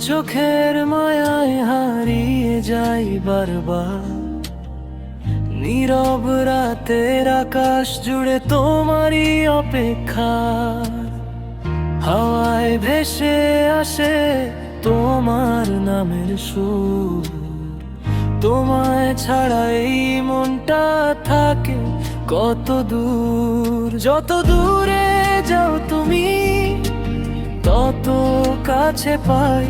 চোখের মায়ায় হারিয়ে যাই বারবার। নীরব রাতের আকাশ জুড়ে তোমারই অপেক্ষা। হাওয়ায় ভেসে আসে তোমার নামের সুর। তোমায় ছাড়া এই মনটা থাকে কত দূর। যত দূরে যাও তুমি তত কাছে পাই।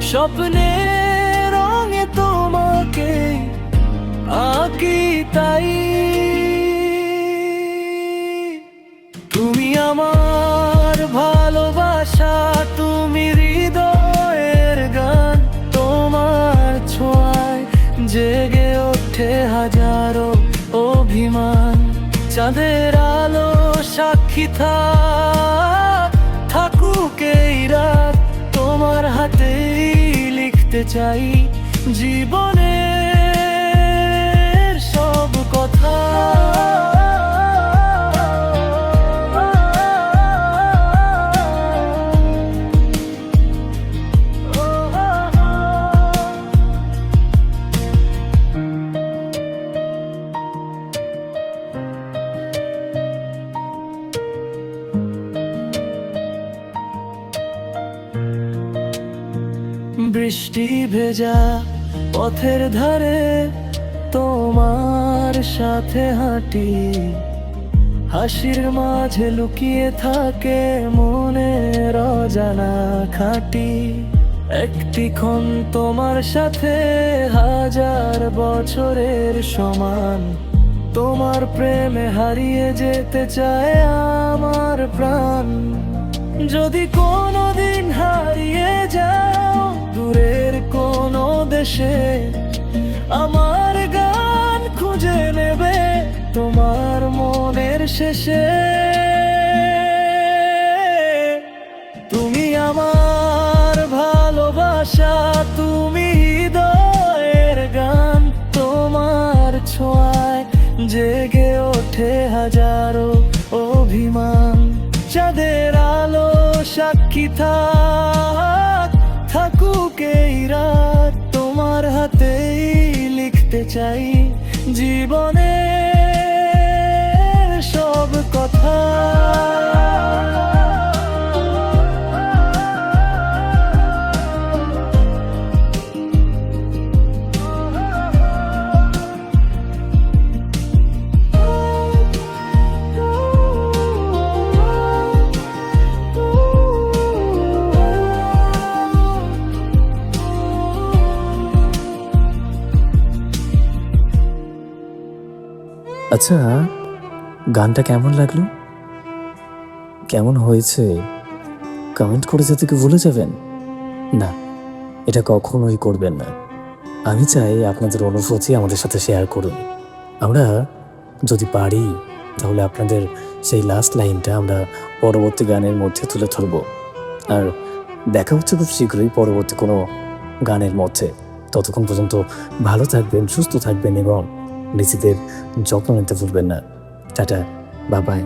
স্বপ্নের রঙে তোমাকে আঁকি তাই। তুমি আমার ভালোবাসা, তুমি হৃদয়ের গান। তোমার ছোঁয়ায় জেগে ওঠে হাজারো অভিমান। চাঁদের আলো সাক্ষী থাকুক এই রাত। তোমার হাতেই লিখতে চাই জীবনের সব কথা। বৃষ্টি ভেজা পথের ধারে তোমার সাথে হাঁটি। হাসির মাঝে লুকিয়ে থাকে মনের অজানা খাঁটি। একটি ক্ষণ তোমার সাথে হাজার বছরের সমান। তোমার প্রেমে হারিয়ে যেতে চায় আমার প্রাণ। যদি কোনোদিন হারিয়ে যাও দূরের কোনো দেশে, আমার গান খুঁজে নেবে তোমার মনের শেষে। তুমি আমার ভালোবাসা, তুমি হৃদয়ের গান। তোমার ছোঁয়ায় জেগে ওঠে হাজারো অভিমান। চাঁদের আলো সাক্ষী থাকুক এই রাত। তোমার হাতেই লিখতে চাই জীবনের সব কথা। আচ্ছা, গানটা কেমন লাগলো, কেমন হয়েছে কমেন্ট করে যাতে কি ভুলে যাবেন না, এটা কখনোই করবেন না। আমি চাই আপনাদের অনুভূতি আমাদের সাথে শেয়ার করুন। আমরা যদি পারি তাহলে আপনাদের সেই লাস্ট লাইনটা আমরা পরবর্তী গানের মধ্যে তুলে ধরব। আর দেখা হচ্ছে খুব শীঘ্রই পরবর্তী কোনো গানের মধ্যে। ততক্ষণ পর্যন্ত ভালো থাকবেন, সুস্থ থাকবেন এবং নিজেদের যত্ন নিতে ভুলবেন না। Tata, bye bye.